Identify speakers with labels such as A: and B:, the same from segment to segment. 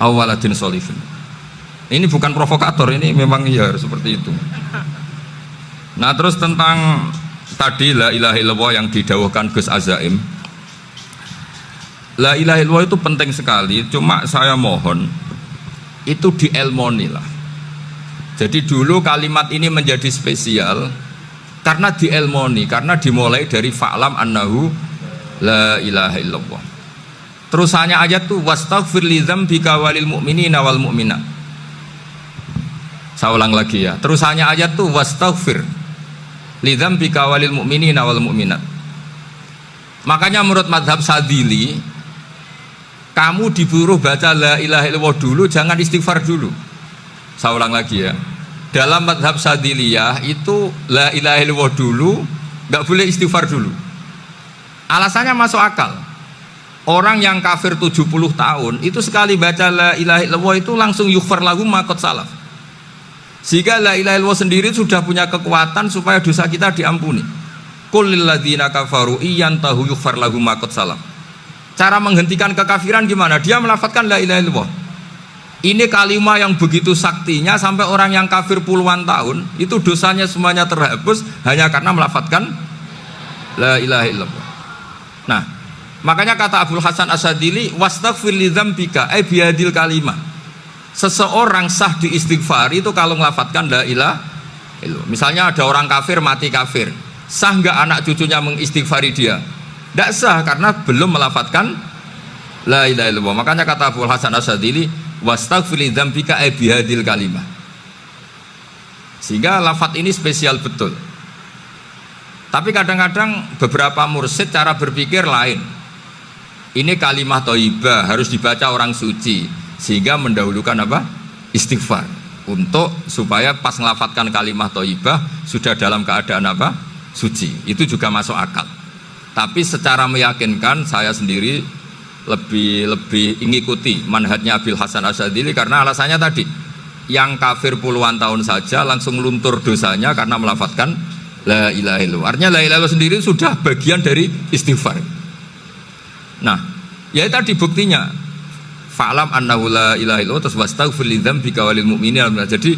A: awaladin sholifin. Ini bukan provokator, ini memang ya seperti itu. Nah terus tentang tadi la ilaha illallah yang didawuhkan Gus Azaim, la ilaha illallah itu penting sekali, cuma saya mohon itu dielmoni lah. Jadi dulu kalimat ini menjadi spesial karena dielmoni, karena dimulai dari fa'lam annahu la ilaha illallah. Terusannya ayat tuh wastaghfir li dzambika walil mu'minina wal mu'minat. Saya ulang lagi ya. Terusannya ayat tuh wastaghfir li dzambika walil mu'minina wal mu'minat. Makanya menurut mazhab Sadili, kamu disuruh baca la ilaha illallah dulu, jangan istighfar dulu. Saya ulang lagi ya. Dalam mazhab Sadiliyah itu la ilaha illallah dulu, nggak boleh istighfar dulu. Alasannya masuk akal. Orang yang kafir 70 tahun itu sekali baca la ilaha illallah itu langsung yughfar lahum ma qad salaf. Sehingga la ilaha illallah sendiri sudah punya kekuatan supaya dosa kita diampuni. Qul lil ladzina kafaru iyantahu yughfar lahum ma qad salaf. Cara menghentikan kekafiran gimana? Dia melafadzkan la ilaha illallah. Ini kalimat yang begitu saktinya sampai orang yang kafir puluhan tahun itu dosanya semuanya terhapus hanya karena melafadzkan la ilaha illallah. Nah, makanya kata Abdul Hasan Asadili wastaghfir li dzambika ay bihadil kalimah. Seseorang sah diistighfar itu kalau melafadzkan la ilaha illallah. Misalnya ada orang kafir mati kafir, sah nggak anak cucunya mengistighfari dia? Tidak sah karena belum melafadzkan la ilaha illallah. Makanya kata Abdul Hasan Asadili wastaghfir li dzambika ay bihadil kalimah. Sehingga lafadz ini spesial betul. Tapi kadang-kadang beberapa mursyid cara berpikir lain. Ini kalimah thayyibah harus dibaca orang suci, sehingga mendahulukan apa? Istighfar. Untuk supaya pas ngelafadzkan kalimah thayyibah sudah dalam keadaan apa? Suci. Itu juga masuk akal. Tapi secara meyakinkan saya sendiri lebih mengikuti manhajnya Abil Hasan Asyadzili karena alasannya tadi, yang kafir puluhan tahun saja langsung luntur dosanya karena melafadzkan la ilaha illallah. Artinya la ilaha illallah sendiri sudah bagian dari istighfar. Nah, ya tadi buktinya fa'lam annahu la ilaha illallah terus wastaghfir li dzambika walil mu'minina. Jadi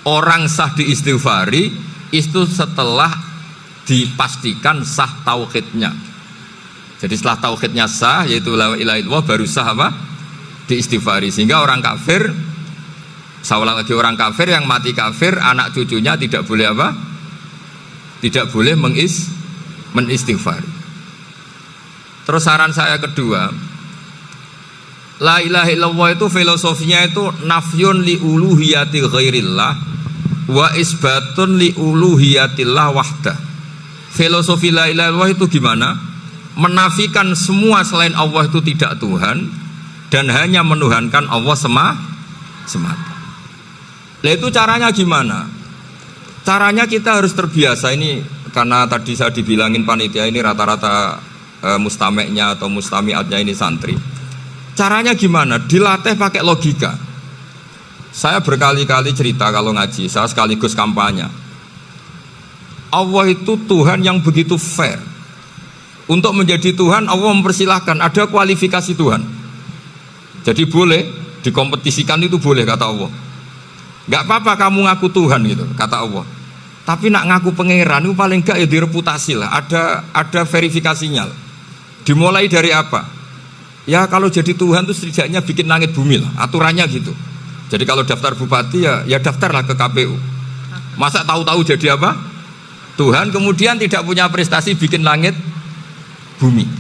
A: orang sah diistighfari itu setelah dipastikan sah tauhidnya. Jadi setelah tauhidnya sah yaitu la ilaha illallah baru sah apa? Diistighfari. Sehingga orang kafir, saya ulang lagi, orang kafir yang mati kafir anak cucunya tidak boleh apa? Tidak boleh menistighfari. Terus saran saya kedua, la ilaha illallah itu filosofinya itu nafyun li uluhiyati ghairillah wa isbatun li uluhiyatillah wahdah. Filosofi la ilaha illallah itu gimana? Menafikan semua selain Allah itu tidak Tuhan dan hanya menuhankan Allah semata. Lah itu caranya gimana? Caranya kita harus terbiasa ini, karena tadi saya dibilangin panitia ini rata-rata mustameknya atau mustamiatnya ini santri. Caranya gimana? Dilatih pakai logika. Saya berkali-kali cerita kalau ngaji, saya sekaligus kampanye. Allah itu Tuhan yang begitu fair. Untuk menjadi Tuhan Allah mempersilahkan, ada kualifikasi Tuhan. Jadi boleh dikompetisikan, itu boleh kata Allah. Gak apa-apa kamu ngaku Tuhan gitu kata Allah. Tapi nak ngaku pangeran itu paling gak ya direputasi lah, ada verifikasinya. Dimulai dari apa? Ya kalau jadi Tuhan itu setidaknya bikin langit bumi lah, aturannya gitu. Jadi kalau daftar bupati ya daftarlah ke KPU. Masa tahu-tahu jadi apa? Tuhan kemudian tidak punya prestasi bikin langit bumi.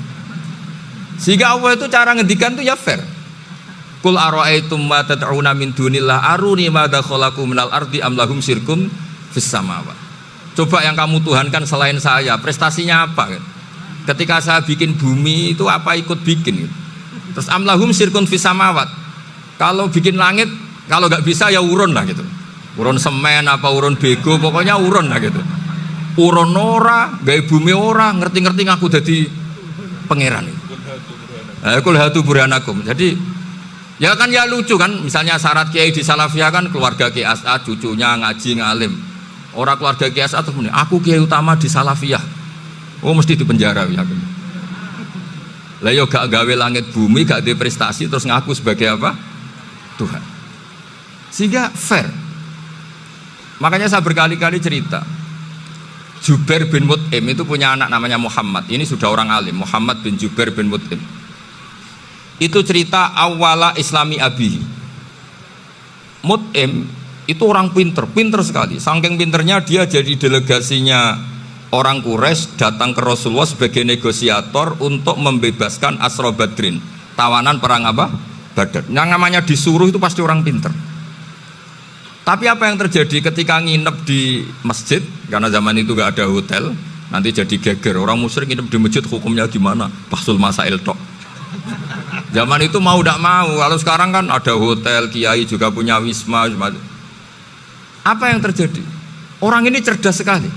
A: Sehingga Allah itu cara ngendikan itu ya fair. Qul ara'aitum ma tad'una min dunillah aruni madza khalaqu minal ardi am lahum syirkum fis samawat. Coba yang kamu tuhankan selain saya, prestasinya apa? Ketika saya bikin bumi itu apa ikut bikin? Terus am lahum syirkum fis samawat. Kalau bikin langit, kalau nggak bisa ya urun lah gitu. Urun semen apa urun bego, pokoknya urun lah gitu. Urun ora, gawe bumi ora, ngerti-ngerti ngaku jadi pangeran. Kul hatu burhanakum. Jadi ya kan ya lucu kan, misalnya syarat kiai di Salafiyah kan keluarga Kiai As'ad, cucunya ngaji ngalim. Orang keluarga Kiai As'ad terus aku kiai utama di Salafiyah. Oh mesti di penjara ya. Lah yo gak gawe langit bumi, gak ada prestasi terus ngaku sebagai apa? Tuhan. Sehingga fair. Makanya saya berkali-kali cerita, Jubair bin Mut'im itu punya anak namanya Muhammad. Ini sudah orang alim, Muhammad bin Jubair bin Mut'im. Itu cerita awala islami abihi. Mut'im itu orang pinter sekali. Saking pinternya dia jadi delegasinya orang Quraisy datang ke Rasulullah sebagai negosiator untuk membebaskan Asra Badrin, tawanan perang apa? Badar. Yang namanya disuruh itu pasti orang pinter. Tapi apa yang terjadi ketika nginep di masjid, karena zaman itu gak ada hotel, nanti jadi geger. Orang musyrik nginep di masjid hukumnya gimana? Bahsul masail tok. Zaman itu mau tidak mau. Kalau sekarang kan ada hotel, kiai juga punya wisma. Apa yang terjadi? Orang ini cerdas sekali.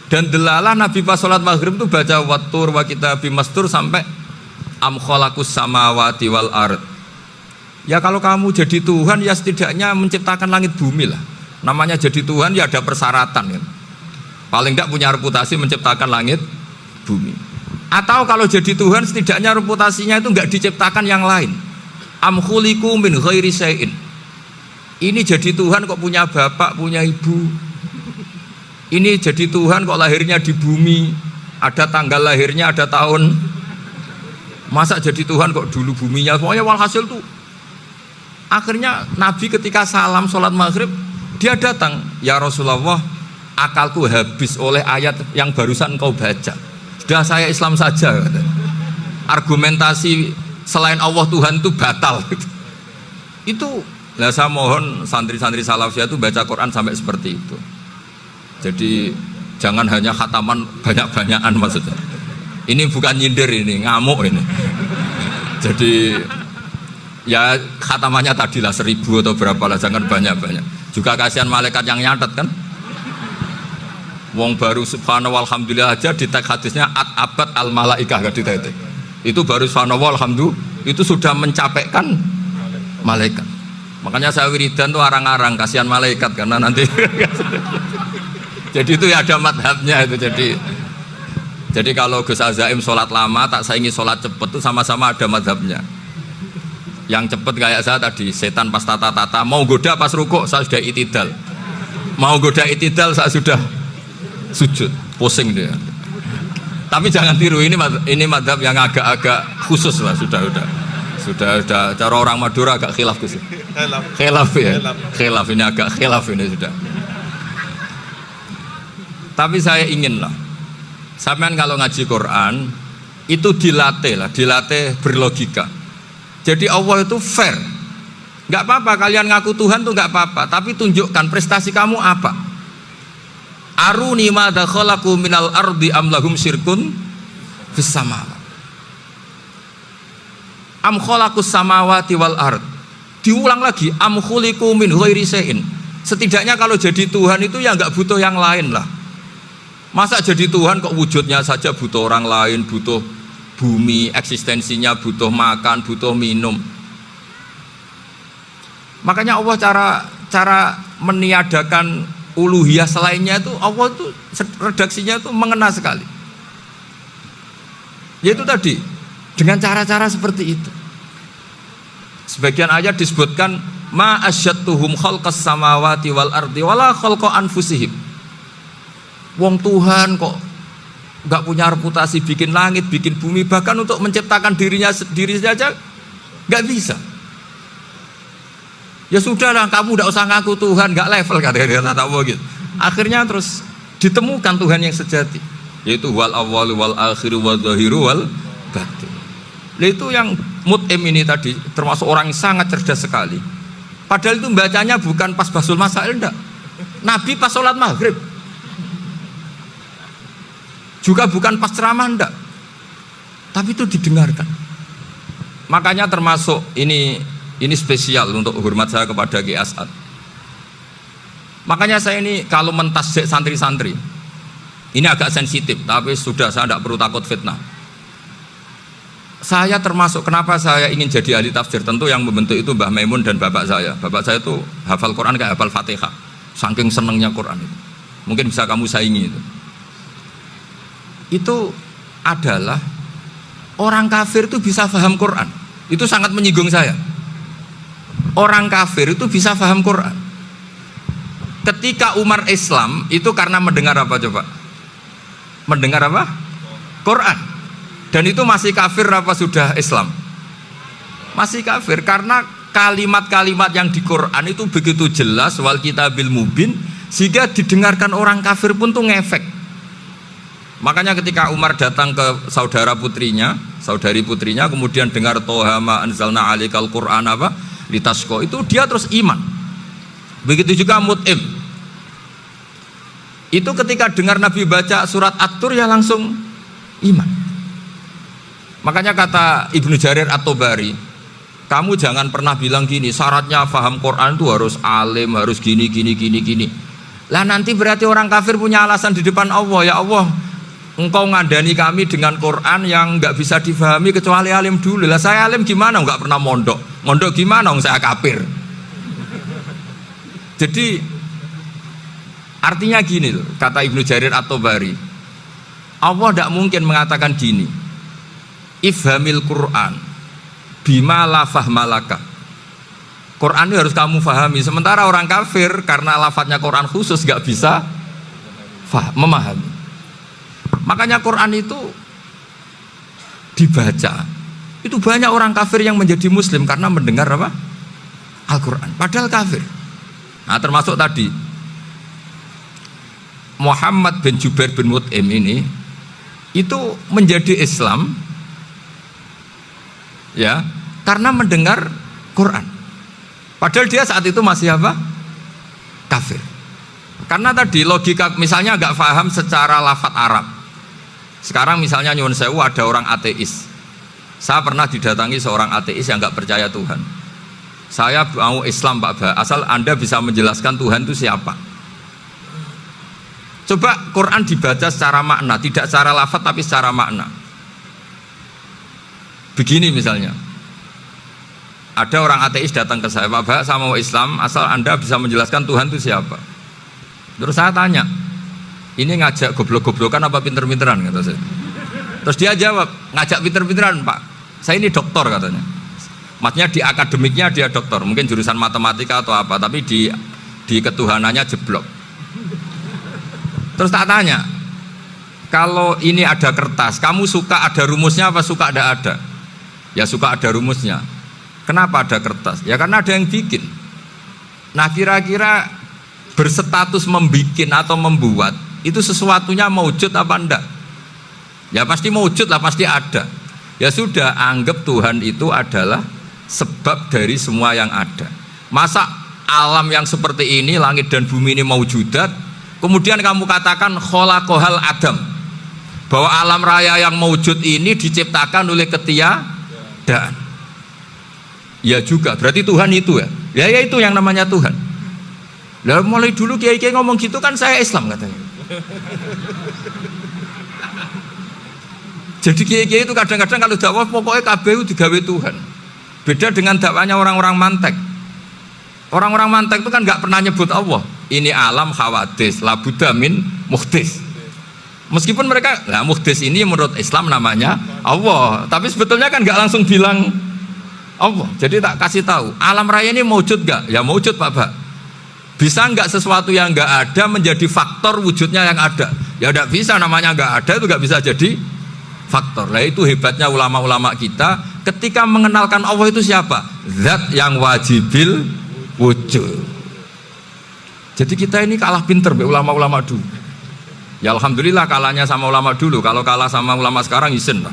A: Dan delalah Nabi pas sholat maghrib itu baca wattur wa kitabi mastur sampai am khalaqus samawati wal ard. Ya kalau kamu jadi Tuhan ya setidaknya menciptakan langit bumi lah. Namanya jadi Tuhan ya ada persyaratan kan. Paling tidak punya reputasi menciptakan langit bumi. Atau kalau jadi Tuhan setidaknya reputasinya itu enggak diciptakan yang lain. Am khuliqu min ghairi syai'in. Ini jadi Tuhan kok punya bapak, punya ibu. Ini jadi Tuhan kok lahirnya di bumi. Ada tanggal lahirnya, ada tahun. Masa jadi Tuhan kok dulu buminya. Pokoknya walhasil tuh. Akhirnya Nabi ketika salam sholat maghrib, dia datang, ya Rasulullah, akalku habis oleh ayat yang barusan kau baca. Sudah saya Islam saja. Argumentasi selain Allah Tuhan itu batal. Itu, nah saya mohon santri-santri salafiyah itu baca Quran sampai seperti itu. Jadi jangan hanya khataman banyak-banyakan maksudnya. Ini bukan nyindir ini, ngamuk ini. Jadi ya khatamannya tadilah 1000 atau berapa lah, jangan banyak-banyak. Juga kasihan malaikat yang nyatet kan. Wong baru subhanallah alhamdulillah aja di teks hadisnya abad al malaikah gak ditetek. Itu baru subhanallah alhamdulillah itu sudah mencapaikan malaikat. Makanya saya wiridan tuh arang-arang kasihan malaikat karena nanti jadi itu ya ada madhabnya itu. Jadi kalau Gus Azaim sholat lama tak saingi sholat cepet itu sama-sama ada madhabnya. Yang cepet kayak saya tadi, setan pas tata-tata mau goda pas rukuk saya sudah itidal, mau goda itidal saya sudah sujud, pusing dia. Tapi jangan tiru, ini madhab yang agak-agak khusus lah, sudah cara orang Madura agak khilaf Gus. Khilaf ya, khilaf ini agak khilaf ini sudah. Tapi saya ingin lah, sampean kalau ngaji Quran itu dilatih berlogika. Jadi Allah itu fair. Nggak apa-apa kalian ngaku Tuhan tuh nggak apa-apa, tapi tunjukkan prestasi kamu apa. Aruni ma dakhalaqu minal ardi am lahum syirkun fis samawati. Am khalaqus samawati wal ard. Diulang lagi, am khuliqu min ghairi syai'in. Setidaknya kalau jadi Tuhan itu ya nggak butuh yang lain lah. Masa jadi Tuhan kok wujudnya saja butuh orang lain, butuh bumi, eksistensinya butuh makan, butuh minum. Makanya Allah cara meniadakan uluhiyah selainnya itu Allah itu redaksinya itu mengena sekali. Yaitu tadi dengan cara-cara seperti itu. Sebagian ayat disebutkan ma asyattuhum khalqas samawati wal ardi wala khalqa anfusihim. Wong Tuhan kok nggak punya reputasi bikin langit, bikin bumi, bahkan untuk menciptakan dirinya sendiri saja nggak bisa. Ya sudahlah, kamu nggak usah ngaku Tuhan, nggak level kata gitu. Akhirnya terus ditemukan Tuhan yang sejati, yaitu wal awwalu wal akhiru wal zahiru wal batin. Itu yang Mut'im ini tadi termasuk orang yang sangat cerdas sekali. Padahal itu bacanya bukan pas basul masail, enggak. Nabi pas sholat maghrib. Juga bukan pas ceramah, enggak. Tapi itu didengarkan. Makanya termasuk ini spesial untuk hormat saya kepada Ki As'ad. Makanya saya ini kalau mentasjik santri-santri, ini agak sensitif, tapi sudah saya tidak perlu takut fitnah. Saya termasuk kenapa saya ingin jadi ahli tafsir, tentu yang membentuk itu Mbah Maimun dan bapak saya. Bapak saya itu hafal Quran kayak hafal Fatihah, saking senengnya Quran itu. Mungkin bisa kamu saingi itu. Itu adalah orang kafir itu bisa paham Quran. Itu sangat menyinggung saya. orang kafir itu bisa paham Quran. Ketika Umar Islam itu karena mendengar apa coba? Mendengar apa? Quran. Dan itu masih kafir apa sudah Islam? Masih kafir karena kalimat-kalimat yang di Quran itu begitu jelas, wal kitabil mubin, sehingga didengarkan orang kafir pun tuh ngefek. Makanya ketika Umar datang ke saudari putrinya, kemudian dengar Toha ma anzalna alikal Quran apa litasko, itu dia terus iman. Begitu juga Mut'im. Itu ketika dengar Nabi baca surat At-Tur ya langsung iman. Makanya kata Ibnu Jarir At-Tabari, kamu jangan pernah bilang gini, syaratnya paham Quran itu harus alim, harus gini. Lah nanti berarti orang kafir punya alasan di depan Allah, ya Allah, engkau ngadani kami dengan Quran yang nggak bisa difahami kecuali alim dulu. Lah saya alim gimana? Nggak pernah mondok gimana? Saya kafir. Jadi artinya gini loh, kata Ibnu Jarir At-Tabari, Allah tidak mungkin mengatakan gini, ifhamil Quran bima la fahmalaka. Quran itu harus kamu fahami. Sementara orang kafir karena lafadznya Quran khusus nggak bisa memahami. Makanya Quran itu dibaca. Itu banyak orang kafir yang menjadi muslim karena mendengar apa? Al-Quran. Padahal kafir. Nah termasuk tadi Muhammad bin Jubair bin Mut'im ini itu menjadi Islam ya karena mendengar Quran. Padahal dia saat itu masih apa? Kafir. Karena tadi logika misalnya nggak paham secara lafadz Arab. Sekarang misalnya nyuwun sewu ada orang ateis. Saya pernah didatangi seorang ateis yang nggak percaya Tuhan. Saya mau Islam Pak Ba, asal Anda bisa menjelaskan Tuhan itu siapa. Coba Quran dibaca secara makna, tidak secara lafadz tapi secara makna. Begini misalnya, ada orang ateis datang ke saya, Pak Ba, saya mau Islam, asal Anda bisa menjelaskan Tuhan itu siapa. Terus saya tanya, ini ngajak goblok-goblokan apa pinter-pinteran, kata saya. Terus dia jawab, ngajak pinter-pinteran Pak, saya ini doktor katanya. Maksudnya di akademiknya dia doktor, mungkin jurusan matematika atau apa, tapi di ketuhanannya jeblok. Terus tak tanya, kalau ini ada kertas, kamu suka ada rumusnya apa suka ada? Ya suka ada rumusnya. Kenapa ada kertas? Ya karena ada yang bikin. Nah kira-kira berstatus membikin atau membuat itu sesuatunya maujud apa enggak? Ya pasti maujud lah, pasti ada. Ya sudah, anggap Tuhan itu adalah sebab dari semua yang ada. Masa alam yang seperti ini, langit dan bumi ini maujudat, kemudian kamu katakan kholaqohal adam, bahwa alam raya yang maujud ini diciptakan oleh ketiadaan. Ya juga, berarti Tuhan itu ya. Ya itu yang namanya Tuhan. Lah mulai dulu kiai-kiai ngomong gitu kan saya Islam katanya. Jadi kiai-kiai itu kadang-kadang kalau dakwah pokoknya KBU digawe Tuhan. Beda dengan dakwanya orang-orang mantek. Orang-orang mantek itu kan nggak pernah nyebut Allah. Ini alam hawadis, labuda min muhdis. Meskipun mereka, nah muhdis ini menurut Islam namanya Allah. Tapi sebetulnya kan nggak langsung bilang Allah. Jadi tak kasih tahu, alam raya ini mewujud nggak? Ya mewujud Pak. Bisa nggak sesuatu yang nggak ada menjadi faktor wujudnya yang ada? Ya nggak bisa, namanya nggak ada itu nggak bisa jadi faktor. Nah itu hebatnya ulama-ulama kita ketika mengenalkan Allah itu siapa? Zat yang wajibil wujud. Jadi kita ini kalah pinter ulama-ulama dulu. Ya alhamdulillah kalahnya sama ulama dulu. Kalau kalah sama ulama sekarang isen lah.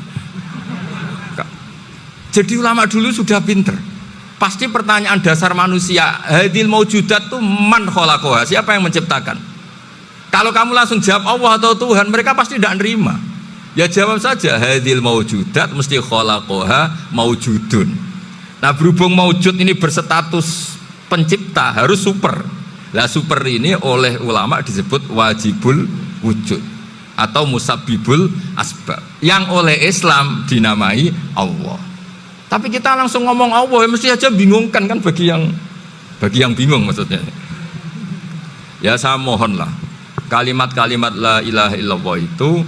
A: Jadi ulama dulu sudah pinter. Pasti pertanyaan dasar manusia, hadil maujudat itu man kholaqoha, siapa yang menciptakan? Kalau kamu langsung jawab Allah atau Tuhan, mereka pasti tidak nerima. Ya jawab saja hadil maujudat mesti kholaqoha maujudun. Nah berhubung maujud ini berstatus pencipta harus super. Lah super ini oleh ulama disebut wajibul wujud atau musabbibul asbab, yang oleh Islam dinamai Allah. Tapi kita langsung ngomong Allah, ya mesti aja bingungkan kan bagi yang bingung maksudnya. Ya saya mohonlah kalimat-kalimat la ilaha illallah itu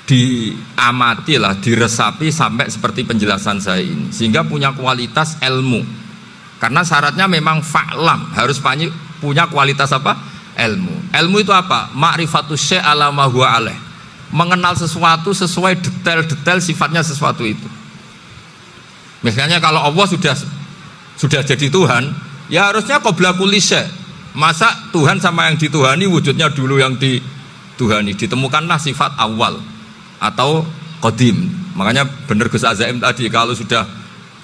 A: diamatilah, diresapi sampai seperti penjelasan saya ini, sehingga punya kualitas ilmu. Karena syaratnya memang fa'lam, harus punya kualitas apa? Ilmu. Ilmu itu apa? Ma'rifatus syai' ala ma huwa alaih. Mengenal sesuatu sesuai detail-detail sifatnya sesuatu itu. Misalnya kalau Allah sudah jadi Tuhan, ya harusnya qabla kulli syai'. Masa Tuhan sama yang dituhani wujudnya dulu yang dituhani? Ditemukanlah sifat awal atau qadim. Makanya benar Gus Azaim tadi, kalau sudah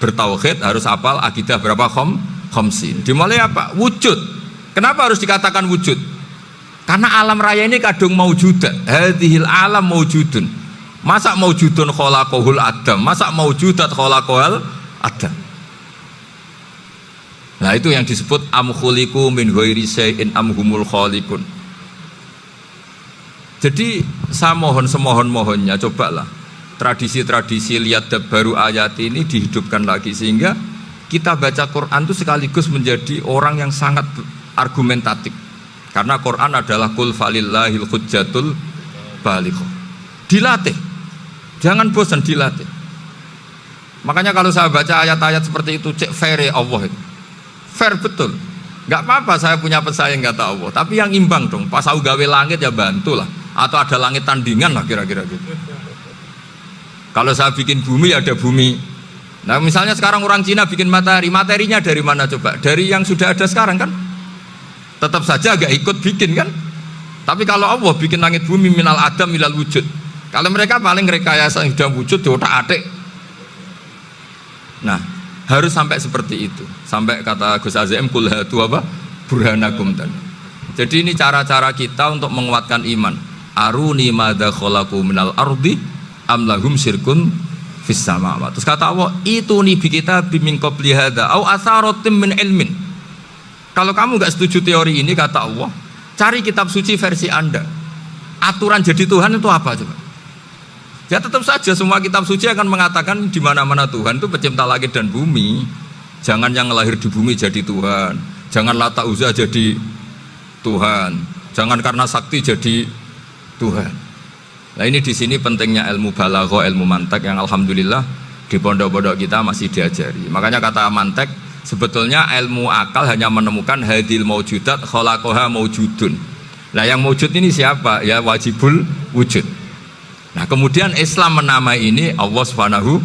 A: bertauhid harus hafal akidah berapa khamsin. Dimulai apa? Wujud. Kenapa harus dikatakan wujud? Karena alam raya ini kadung maujudat. Hadhil alam maujudun. Masa maujudun khalaqahul adam? Masa maujudat khalaqahul adam? Nah, itu yang disebut am khuliqu min ghairi syai'in am humul khaliqun. Jadi saya mohon semohon-mohonnya, cobalah tradisi-tradisi lihat baru ayat ini dihidupkan lagi, sehingga kita baca Quran itu sekaligus menjadi orang yang sangat argumentatif. Karena Quran adalah qul falillahil hujjatul balighah. Dilatih. Jangan bosan, dilatih. Makanya kalau saya baca ayat-ayat seperti itu, cek fair Allah itu. Fair betul. Enggak apa-apa saya punya pesaing kata Allah, tapi yang imbang dong. Pas aku gawe langit ya bantulah, atau ada langit tandingan lah kira-kira gitu. Kalau saya bikin bumi ya ada bumi. Nah misalnya sekarang orang Cina bikin matahari, materinya dari mana coba? Dari yang sudah ada sekarang kan? Tetap saja agak ikut bikin kan? Tapi kalau Allah bikin langit bumi minal adam minal wujud. Kalau mereka paling rekayasa yang sudah wujud di otak-atik. Nah harus sampai seperti itu. Sampai kata Gus Azim kul hatu apa? Burhanakum tadi. Jadi ini cara-cara kita untuk menguatkan iman. Aruni madza khalaqu minal ardi am lahum syirkun fis samawati. Terus kata Allah, itu nih bi kita bimin qabli hadza au atharatim min ilmin. Kalau kamu enggak setuju teori ini kata Allah, cari kitab suci versi Anda. Aturan jadi Tuhan itu apa coba? Ya tetap saja semua kitab suci akan mengatakan di mana-mana Tuhan itu pencipta langit dan bumi. Jangan yang lahir di bumi jadi Tuhan. Jangan Lata Uzza jadi Tuhan. Jangan karena sakti jadi Tuhan. Nah ini di sini pentingnya ilmu balaghah, ilmu mantek yang alhamdulillah di pondok-pondok kita masih diajari. Makanya kata mantek sebetulnya ilmu akal hanya menemukan hadil maujudat khalaqaha maujudun. Nah yang maujud ini siapa? Ya wajibul wujud. Nah kemudian Islam menamai ini Allah Subhanahu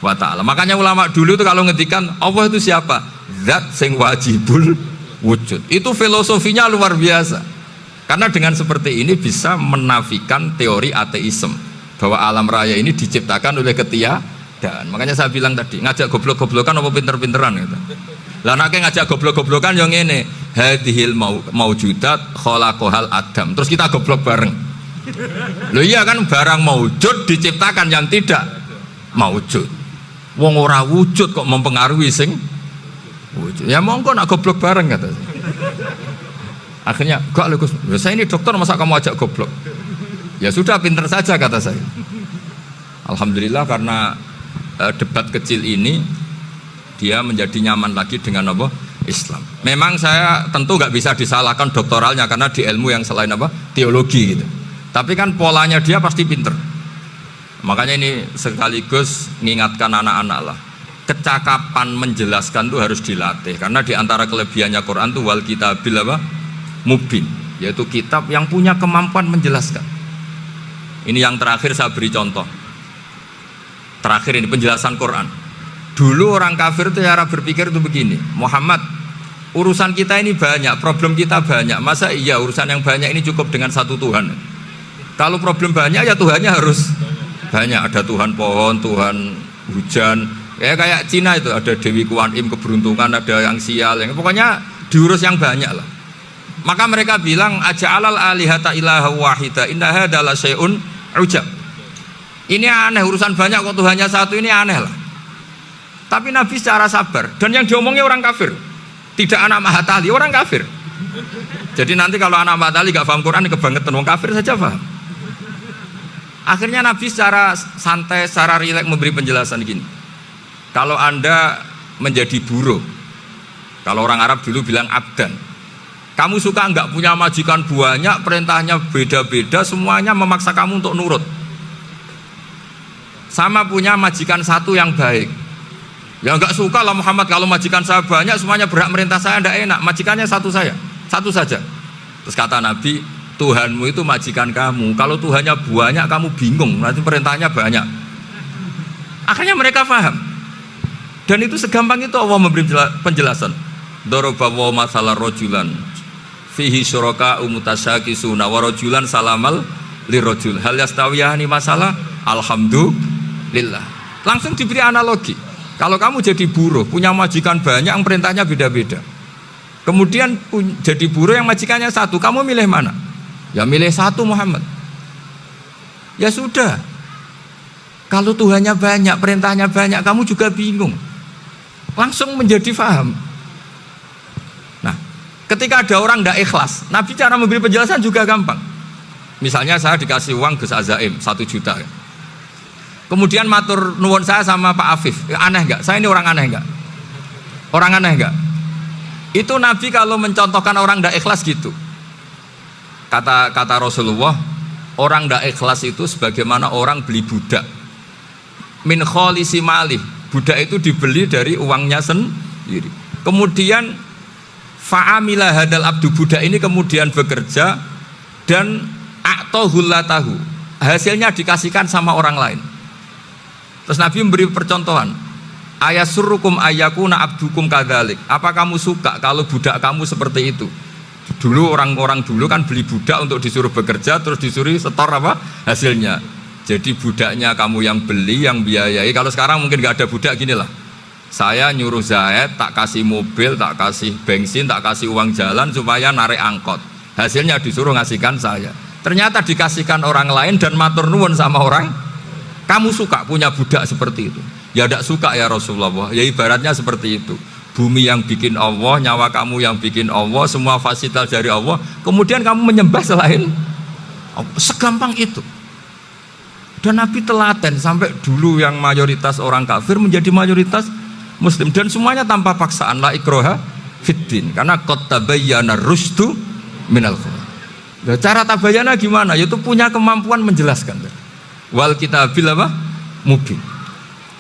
A: wa ta'ala. Makanya ulama dulu itu kalau ngedikan Allah itu siapa? Zat sing wajibul wujud. Itu filosofinya luar biasa. Karena dengan seperti ini bisa menafikan teori ateisme bahwa alam raya ini diciptakan oleh ketiadaan. Makanya saya bilang tadi, ngajak goblok-goblokan apa pinter-pinteran gitu. Lah nek ngajak goblok-goblokan yang ini hadhil maujudat khalaqahal adam. Terus kita goblok bareng. Loh iya kan barang maujud diciptakan yang tidak maujud. Wong ora wujud kok mempengaruhi sing wujud. Ya monggo nak goblok bareng kata. Akhirnya, gak Gus, saya ini dokter masa kamu ajak goblok? Ya sudah pinter saja kata saya. Alhamdulillah karena debat kecil ini dia menjadi nyaman lagi dengan apa? Islam. Memang saya tentu gak bisa disalahkan doktoralnya karena di ilmu yang selain apa? Teologi gitu. Tapi kan polanya dia pasti pinter. Makanya ini sekaligus mengingatkan anak-anak lah. Kecakapan menjelaskan itu harus dilatih karena di antara kelebihannya Quran itu wal kitabil apa? Mubin, yaitu kitab yang punya kemampuan menjelaskan. Ini yang terakhir saya beri contoh. Terakhir ini penjelasan Quran. Dulu orang kafir itu cara berpikir itu begini, Muhammad, urusan kita ini banyak, problem kita banyak. Masa iya urusan yang banyak ini cukup dengan satu Tuhan? Kalau problem banyak ya Tuhannya harus banyak. Ada Tuhan pohon, Tuhan hujan. Ya kayak Cina itu ada Dewi Kuan Im keberuntungan, ada yang sial, yang pokoknya diurus yang banyak lah. Maka mereka bilang aja'alal alihata ilaha wahida inna hadza la syai'un ujab. Ini aneh, urusan banyak kok Tuhannya satu, ini aneh lah. Tapi Nabi secara sabar, dan yang diomongnya orang kafir. Tidak anak Mahatali, orang kafir. Jadi nanti kalau anak Mahatali gak paham Quran kebangetan, orang kafir saja paham. Akhirnya Nabi secara santai, secara rileks memberi penjelasan gini. Kalau Anda menjadi buruh, kalau orang Arab dulu bilang abdan, kamu suka enggak punya majikan banyak, perintahnya beda-beda, semuanya memaksa kamu untuk nurut. Sama punya majikan satu yang baik. Ya enggak suka lah Muhammad kalau majikan saya banyak semuanya berhak merintah saya, enggak enak. Majikannya satu saja. Terus kata Nabi, Tuhanmu itu majikan kamu. Kalau Tuhannya banyak kamu bingung, nanti perintahnya banyak. Akhirnya mereka paham. Dan itu segampang itu Allah memberi penjelasan. Daraba wa masalah rojulan fihi syuraka umutasyakisuna wa rojulan salamal lirojul hal yastawiyani masalah alhamdulillah. Langsung diberi analogi. Kalau kamu jadi buruh, punya majikan banyak yang perintahnya beda-beda. Kemudian jadi buruh yang majikannya satu, kamu milih mana? Ya milih satu Muhammad. Ya sudah. Kalau Tuhannya banyak, perintahnya banyak, kamu juga bingung. Langsung menjadi faham. Nah, ketika ada orang tidak ikhlas, Nabi cara memberi penjelasan juga gampang. Misalnya saya dikasih uang Gus Azaim 1 juta. Kemudian matur nuwun saya sama Pak Afif, aneh enggak? Saya ini orang aneh enggak? Orang aneh enggak? Itu Nabi kalau mencontohkan orang tidak ikhlas gitu. Kata Rasulullah, orang tidak ikhlas itu sebagaimana orang beli budak. Min kholisi malih, budak itu dibeli dari uangnya sendiri. Kemudian fa'amila hadal abdu, budak ini kemudian bekerja dan a'tohullatahu, hasilnya dikasihkan sama orang lain. Terus Nabi memberi percontohan, ayasurukum ayakuna abdukum kadzalik. Apa kamu suka kalau budak kamu seperti itu? Dulu orang-orang dulu kan beli budak untuk disuruh bekerja, terus disuruh setor apa hasilnya. Jadi budaknya kamu yang beli, yang biayai. Kalau sekarang mungkin nggak ada budak, gini lah. Saya nyuruh Zaid, tak kasih mobil, tak kasih bensin, tak kasih uang jalan supaya narik angkot. Hasilnya disuruh ngasihkan saya. Ternyata dikasihkan orang lain dan matur nuwun sama orang. Kamu suka punya budak seperti itu? Ya tidak suka ya Rasulullah. Ya ibaratnya seperti itu. Bumi yang bikin Allah, nyawa kamu yang bikin Allah, semua fasilitas dari Allah. Kemudian kamu menyembah selain Allah. Segampang itu. Dan Nabi telaten sampai dulu yang mayoritas orang kafir menjadi mayoritas Muslim, dan semuanya tanpa paksaan. La ikroha fiddin, karena qad tabayyana rusdu minal ghayy. Cara tabayana gimana? Yaitu punya kemampuan menjelaskan. Wal kitabil apa? Mubin.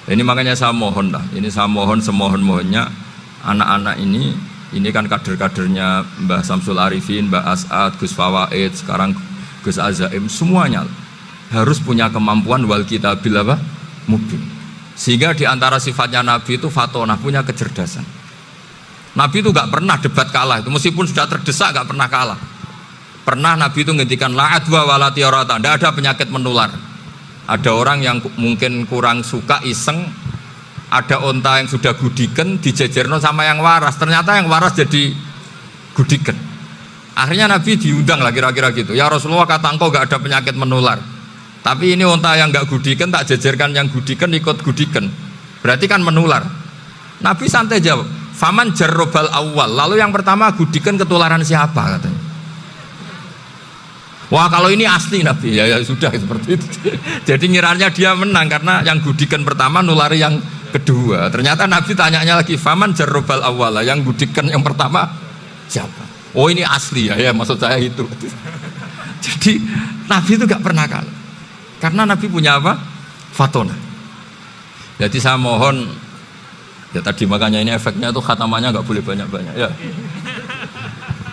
A: Ini makanya saya mohon lah. Ini saya mohon semohon-mohonnya anak-anak ini kan kader-kadernya Mbah Samsul Arifin, Mbah As'ad, Gus Fawaid, sekarang Gus Azaim, semuanya harus punya kemampuan wal kitabil apa? Mubin. Sehingga diantara sifatnya Nabi itu fatonah, punya kecerdasan. Nabi itu gak pernah debat kalah, itu meskipun sudah terdesak gak pernah kalah. Pernah Nabi itu ngendikan la adwa wala tiarata, tidak ada penyakit menular. Ada orang yang mungkin kurang suka iseng, ada onta yang sudah gudiken dijejerno sama yang waras, ternyata yang waras jadi gudiken. Akhirnya Nabi diundang lah kira-kira gitu. Ya Rasulullah, kata engkau gak ada penyakit menular, tapi ini onta yang gak gudiken tak jejerkan yang gudiken ikut gudiken, berarti kan menular. Nabi santai jawab, faman jarrobal awal, lalu yang pertama gudiken ketularan siapa katanya. Wah kalau ini asli Nabi, ya sudah seperti itu. Jadi ngiranya dia menang karena yang gudikan pertama nulari yang kedua. Ternyata Nabi tanyanya lagi, faman jarrobal awala, yang gudikan yang pertama siapa? Oh ini asli ya maksud saya itu. Jadi Nabi itu gak pernah kalah, karena Nabi punya apa? Fatona. Jadi saya mohon, ya tadi makanya ini efeknya tuh khatamannya gak boleh banyak-banyak ya.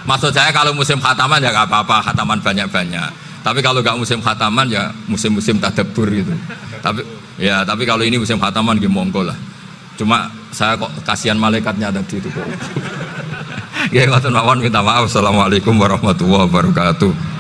A: Maksud saya kalau musim khataman ya gak apa-apa, khataman banyak-banyak. Tapi kalau gak musim khataman ya musim-musim tadabbur gitu. Tapi kalau ini musim khataman gimana monggo lah. Cuma saya kok kasihan malaikatnya tadi itu kok. Ya ngoten mawon, minta maaf. Assalamualaikum warahmatullahi wabarakatuh.